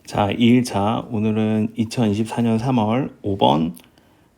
자, 2일차 오늘은 2024년 3월 5번,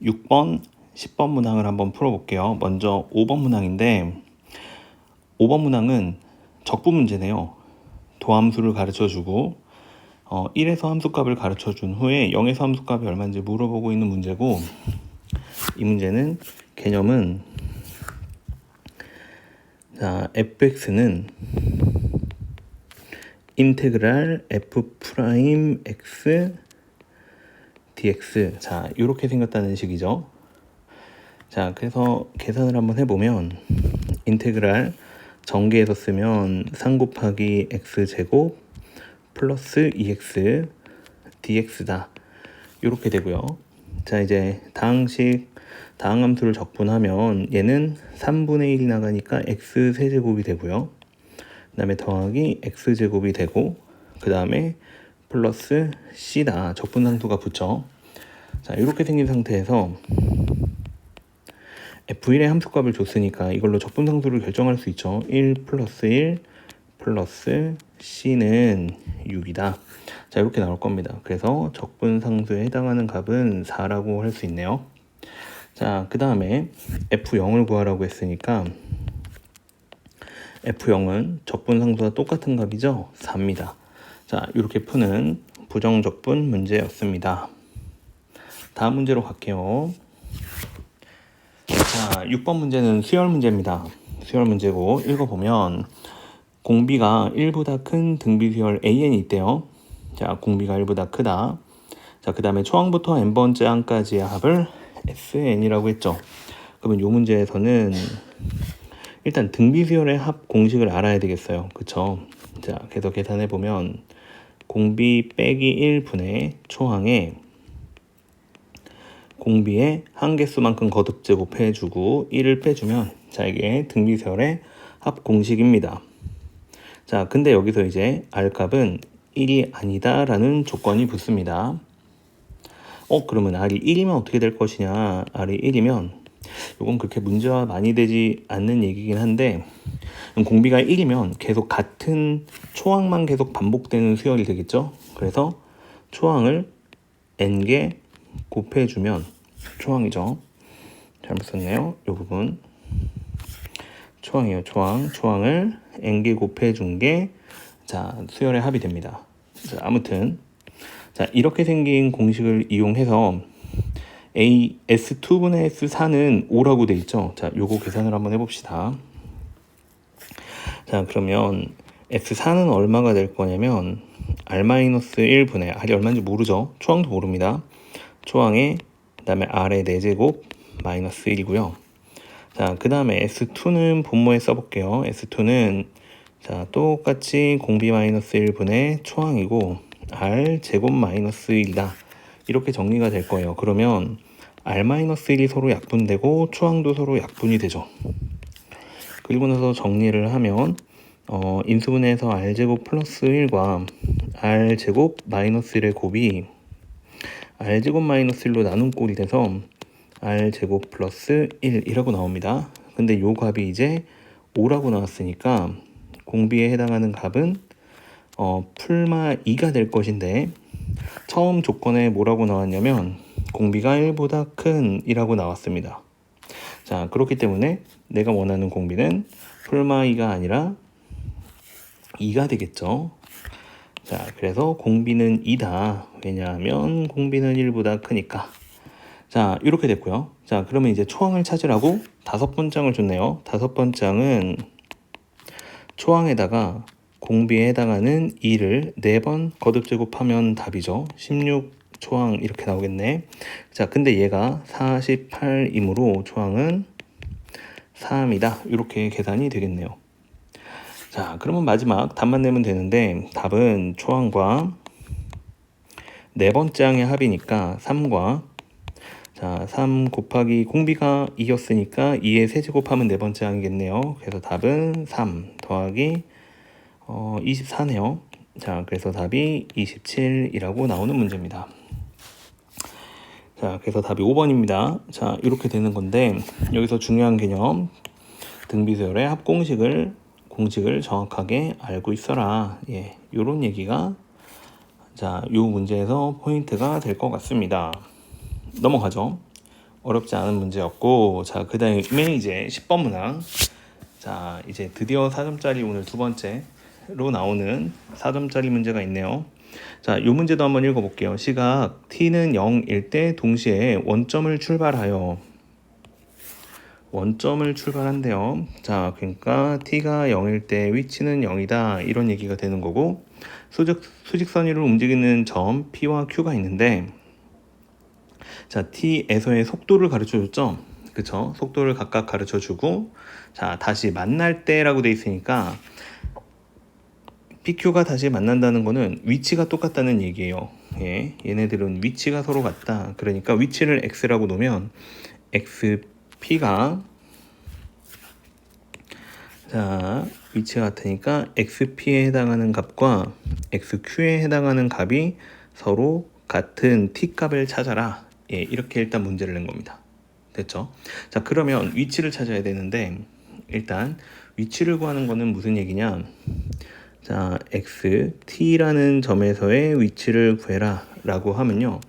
6번, 10번 문항을 한번 풀어볼게요. 먼저 5번 문항인데 5번 문항은 적분 문제네요. 도함수를 가르쳐주고 1에서 함수값을 가르쳐준 후에 0에서 함수값이 얼마인지 물어보고 있는 문제고, 이 문제는 개념은 자, fx는 인테그랄 f 프라임 x dx, 자 이렇게 생겼다는 식이죠. 자, 그래서 계산을 한번 해보면 인테그랄 전개해서 쓰면 3 곱하기 x제곱 플러스 2x dx다 이렇게 되고요. 자, 이제 다항함수를 적분하면 얘는 3분의 1이 나가니까 x세제곱이 되고요. 그 다음에 더하기 x제곱이 되고, 그 다음에 플러스 c다. 적분상수가 붙죠. 자, 이렇게 생긴 상태에서 f1의 함수값을 줬으니까 이걸로 적분상수를 결정할 수 있죠. 1 플러스 1 플러스 c는 6이다. 자, 이렇게 나올 겁니다. 그래서 적분상수에 해당하는 값은 4라고 할 수 있네요. 자, 그 다음에 f0을 구하라고 했으니까 f0은 적분상수와 똑같은 값이죠. 4입니다. 자, 이렇게 푸는 부정적분 문제였습니다. 다음 문제로 갈게요. 자, 6번 문제는 수열 문제입니다. 수열 문제고, 읽어보면 공비가 1보다 큰 등비수열 AN이 있대요. 자, 공비가 1보다 크다. 자, 그 다음에 초항부터 n번째 항까지의 합을 SN이라고 했죠. 그러면 이 문제에서는 일단 등비수열의 합 공식을 알아야 되겠어요. 그쵸? 자, 그래서 계산해보면 공비 빼기 1분의 초항에 공비의 한개수만큼 거듭제곱해주고 1을 빼주면, 자, 이게 등비수열의 합 공식입니다. 자, 근데 여기서 이제 R값은 1이 아니다 라는 조건이 붙습니다. 그러면 R이 1이면 어떻게 될 것이냐. R이 1이면 이건 그렇게 문제가 많이 되지 않는 얘기긴 한데, 공비가 1이면 계속 같은 초항만 계속 반복되는 수열이 되겠죠. 그래서 초항을 n개 곱해주면, 초항이죠. 잘못 썼네요. 이 부분 초항이에요. 초항을 n개 곱해준 게, 자, 수열의 합이 됩니다. 자, 아무튼 자, 이렇게 생긴 공식을 이용해서 S2분의 S4는 5라고 돼 있죠. 자, 요거 계산을 한번 해봅시다. 자, 그러면 S4는 얼마가 될 거냐면 R-1분의, R이 얼마인지 모르죠. 초항도 모릅니다. 초항에 그 다음에 R의 4제곱 마이너스 1이고요. 자, 그 다음에 S2는 본모에 써볼게요. S2는 자, 똑같이 공비 마이너스 1분의 초항이고 R 제곱 마이너스 1이다. 이렇게 정리가 될 거예요. 그러면 R-1이 서로 약분되고 초항도 서로 약분이 되죠. 그리고 나서 정리를 하면 인수분해에서 R제곱 플러스 1과 R제곱 마이너스 1의 곱이 R제곱 마이너스 1로 나눈 꼴이 돼서 R제곱 플러스 1이라고 나옵니다. 근데 요 값이 이제 5라고 나왔으니까 공비에 해당하는 값은 풀마 2가 될 것인데, 처음 조건에 뭐라고 나왔냐면 공비가 1보다 큰 이라고 나왔습니다. 자, 그렇기 때문에 내가 원하는 공비는 풀마 2가 아니라 2가 되겠죠. 자, 그래서 공비는 2다. 왜냐하면 공비는 1보다 크니까. 자, 이렇게 됐고요. 자, 그러면 이제 초항을 찾으라고 5번장을 줬네요. 5번장은 초항에다가 공비에 해당하는 2를 4번 거듭제곱하면 답이죠. 16 초항 이렇게 나오겠네. 자, 근데 얘가 48이므로 초항은 3이다. 이렇게 계산이 되겠네요. 자, 그러면 마지막 답만 내면 되는데, 답은 초항과 4번째 항의 합이니까 3과, 자, 3 곱하기 공비가 2였으니까 2의 세제곱하면 4번째 항이겠네요. 그래서 답은 3 더하기 24네요. 자, 그래서 답이 27이라고 나오는 문제입니다. 자, 그래서 답이 5번입니다. 자, 이렇게 되는 건데, 여기서 중요한 개념, 등비수열의 합공식을 정확하게 알고 있어라. 예, 요런 얘기가 자, 이 문제에서 포인트가 될 것 같습니다. 넘어가죠. 어렵지 않은 문제였고, 자, 그 다음에 이제 10번 문항. 자, 이제 드디어 4점짜리 오늘 두 번째로 나오는 4점짜리 문제가 있네요. 자, 이 문제도 한번 읽어볼게요. 시각 t는 0일 때 동시에 원점을 출발한대요. 자, 그러니까 t가 0일 때 위치는 0이다 이런 얘기가 되는 거고, 수직선 위를 움직이는 점 P와 Q가 있는데, 자, t에서의 속도를 가르쳐 줬죠. 그쵸? 속도를 각각 가르쳐 주고, 자, 다시 만날 때라고 돼 있으니까 PQ가 다시 만난다는 거는 위치가 똑같다는 얘기예요. 예, 얘네들은 위치가 서로 같다. 그러니까 위치를 x라고 놓으면 xp가, 자, 위치가 같으니까 xp에 해당하는 값과 xq에 해당하는 값이 서로 같은 t 값을 찾아라. 예, 이렇게 일단 문제를 낸 겁니다. 됐죠? 자, 그러면 위치를 찾아야 되는데, 일단 위치를 구하는 거는 무슨 얘기냐? 자, x, t라는 점에서의 위치를 구해라 라고 하면요,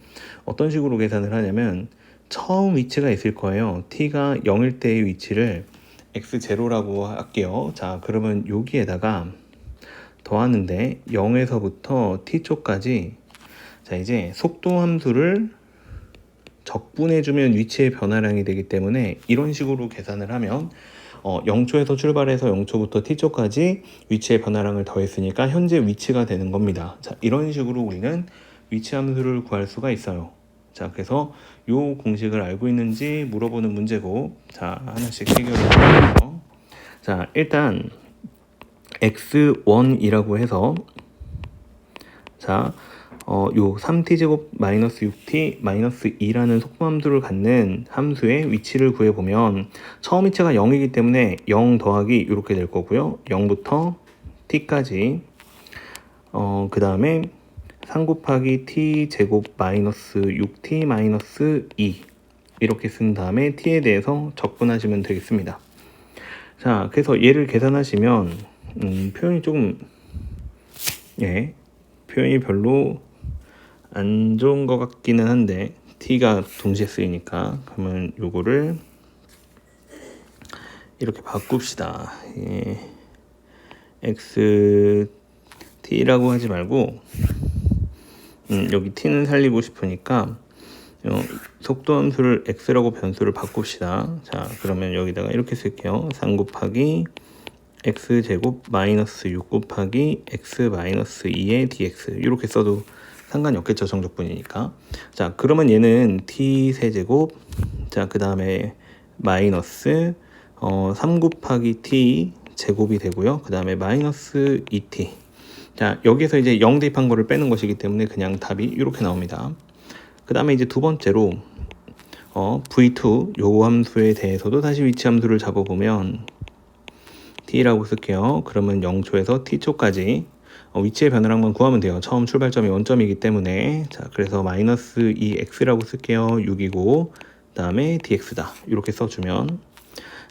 어떤 식으로 계산을 하냐면, 처음 위치가 있을 거예요. t가 0일 때의 위치를 x0라고 할게요. 자, 그러면 여기에다가 더하는데 0에서부터 t초까지, 자, 이제 속도 함수를 적분해주면 위치의 변화량이 되기 때문에 이런 식으로 계산을 하면 0초에서 출발해서 0초부터 t초까지 위치의 변화량을 더했으니까 현재 위치가 되는 겁니다. 자, 이런 식으로 우리는 위치 함수를 구할 수가 있어요. 자, 그래서 이 공식을 알고 있는지 물어보는 문제고, 자, 하나씩 해결을 해볼게요. 자, 일단 x1이라고 해서, 자, 요 3t제곱 마이너스 6t 마이너스 2라는 속도함수를 갖는 함수의 위치를 구해보면, 처음 위치가 0이기 때문에 0 더하기 이렇게 될 거고요. 0부터 t까지, 그 다음에 3 곱하기 t제곱 마이너스 6t 마이너스 2 이렇게 쓴 다음에 t에 대해서 적분하시면 되겠습니다. 자, 그래서 얘를 계산하시면 표현이 조금, 예, 표현이 별로 안 좋은 것 같기는 한데, t가 동시에 쓰이니까, 그러면 요거를 이렇게 바꿉시다. 예, x t라고 하지 말고, 여기 t는 살리고 싶으니까 속도 함수를 x라고 변수를 바꿉시다. 자, 그러면 여기다가 이렇게 쓸게요. 3 곱하기 x제곱 마이너스 6 곱하기 x 마이너스 2의 dx, 이렇게 써도 상관이 없겠죠, 정적분이니까. 자, 그러면 얘는 t 세제곱, 자, 그 다음에 마이너스 3 곱하기 t 제곱이 되고요. 그 다음에 마이너스 2t. 자, 여기서 이제 0 대입한 거를 빼는 것이기 때문에 그냥 답이 이렇게 나옵니다. 그 다음에 이제 두 번째로 v2 요 함수에 대해서도 다시 위치 함수를 잡아보면 t라고 쓸게요. 그러면 0초에서 t초까지 위치의 변화량만 구하면 돼요. 처음 출발점이 원점이기 때문에. 자, 그래서 마이너스 2x라고 쓸게요. 6이고, 그 다음에 dx다 이렇게 써주면,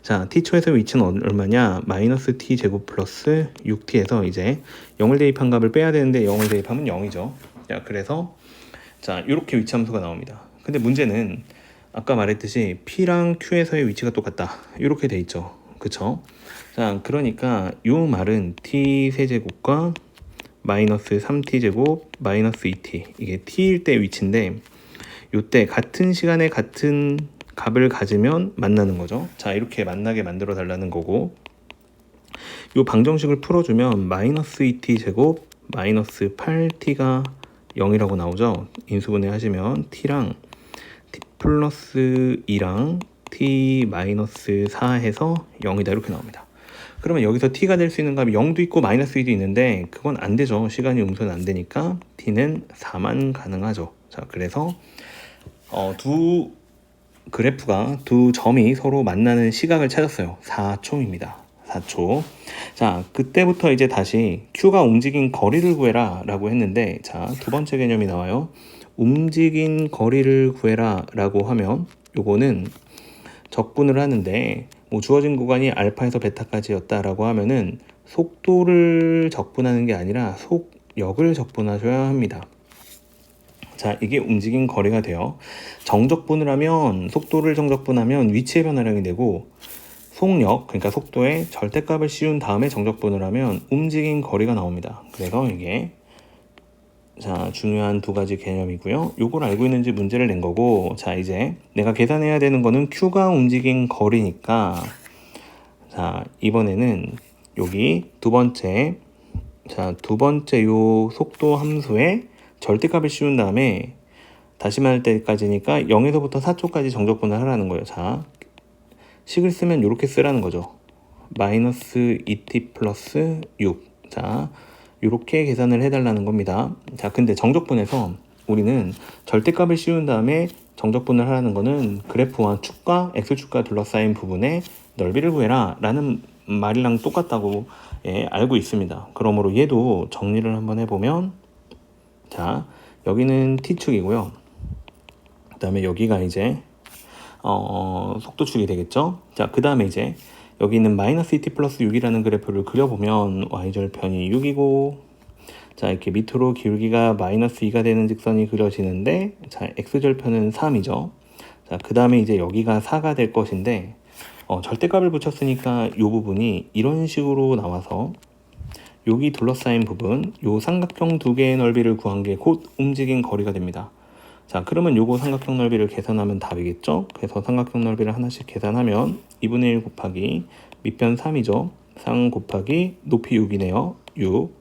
자, t초에서 위치는 얼마냐? 마이너스 t제곱 플러스 6t에서 이제 0을 대입한 값을 빼야 되는데 0을 대입하면 0이죠. 자, 그래서 자, 이렇게 위치 함수가 나옵니다. 근데 문제는 아까 말했듯이 P랑 Q에서의 위치가 똑같다 이렇게 돼 있죠. 그쵸? 자, 그러니까 이 말은 t 세제곱과 마이너스 3t제곱 마이너스 2t, 이게 t일 때 위치인데, 요때 같은 시간에 같은 값을 가지면 만나는 거죠. 자, 이렇게 만나게 만들어 달라는 거고, 요 방정식을 풀어주면 마이너스 2t제곱 마이너스 8t가 0이라고 나오죠. 인수분해 하시면 t랑 t 플러스 2랑 t 마이너스 4 해서 0이다 이렇게 나옵니다. 그러면 여기서 t가 될 수 있는 값이 0도 있고 마이너스 2도 있는데, 그건 안 되죠. 시간이 음수는 안 되니까 t는 4만 가능하죠. 자, 그래서 두 그래프가, 두 점이 서로 만나는 시각을 찾았어요. 4초입니다. 4초. 자, 그때부터 이제 다시 q가 움직인 거리를 구해라 라고 했는데, 자, 두 번째 개념이 나와요. 움직인 거리를 구해라 라고 하면 요거는 적분을 하는데, 뭐 주어진 구간이 알파에서 베타까지였다라고 하면은 속도를 적분하는 게 아니라 속력을 적분하셔야 합니다. 자, 이게 움직인 거리가 돼요. 정적분을 하면, 속도를 정적분하면 위치의 변화량이 되고, 속력, 그러니까 속도의 절대값을 씌운 다음에 정적분을 하면 움직인 거리가 나옵니다. 그래서 이게 자, 중요한 두 가지 개념이고요. 요걸 알고 있는지 문제를 낸 거고, 자, 이제 내가 계산해야 되는 거는 Q가 움직인 거리니까, 자, 이번에는 여기 두 번째 요 속도 함수에 절대값을 씌운 다음에 다시 말할 때까지니까 0에서부터 4초까지 정적분을 하라는 거예요. 자, 식을 쓰면 이렇게 쓰라는 거죠. 마이너스 2t 플러스 6. 자, 이렇게 계산을 해달라는 겁니다. 자, 근데 정적분에서 우리는 절대값을 씌운 다음에 정적분을 하라는 거는 그래프와 축과 x축과 둘러싸인 부분의 넓이를 구해라 라는 말이랑 똑같다고 알고 있습니다. 그러므로 얘도 정리를 한번 해보면, 자, 여기는 t축이고요. 그 다음에 여기가 이제 속도축이 되겠죠. 자, 그 다음에 이제 여기 있는 마이너스 2t 플러스 6이라는 그래프를 그려보면 y절편이 6이고, 자, 이렇게 밑으로 기울기가 마이너스 2가 되는 직선이 그려지는데, 자, x절편은 3이죠. 자, 그 다음에 이제 여기가 4가 될 것인데, 절대값을 붙였으니까 이 부분이 이런 식으로 나와서 여기 둘러싸인 부분, 요 삼각형 두 개의 넓이를 구한 게 곧 움직인 거리가 됩니다. 자, 그러면 요거 삼각형 넓이를 계산하면 답이겠죠? 그래서 삼각형 넓이를 하나씩 계산하면 2분의 1 곱하기 밑변 3이죠. 3 곱하기 높이 6이네요. 6.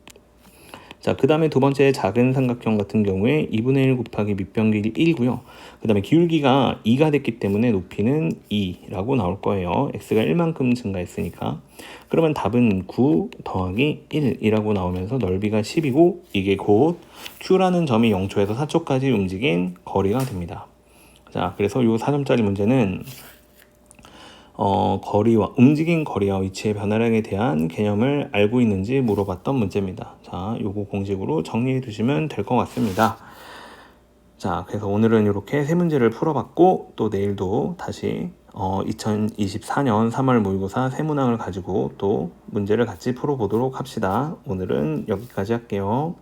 자, 그 다음에 두 번째 작은 삼각형 같은 경우에 2분의 1 곱하기 밑변 길이 1이고요. 그 다음에 기울기가 2가 됐기 때문에 높이는 2라고 나올 거예요. x가 1만큼 증가했으니까. 그러면 답은 9 더하기 1이라고 나오면서 넓이가 10이고 이게 곧 Q라는 점이 0초에서 4초까지 움직인 거리가 됩니다. 자, 그래서 이 4점짜리 문제는 거리와 움직인 거리와 위치의 변화량에 대한 개념을 알고 있는지 물어봤던 문제입니다. 자, 요거 공식으로 정리해 두시면 될 것 같습니다. 자, 그래서 오늘은 이렇게 세 문제를 풀어봤고, 또 내일도 다시 2024년 3월 모의고사 세 문항을 가지고 또 문제를 같이 풀어보도록 합시다. 오늘은 여기까지 할게요.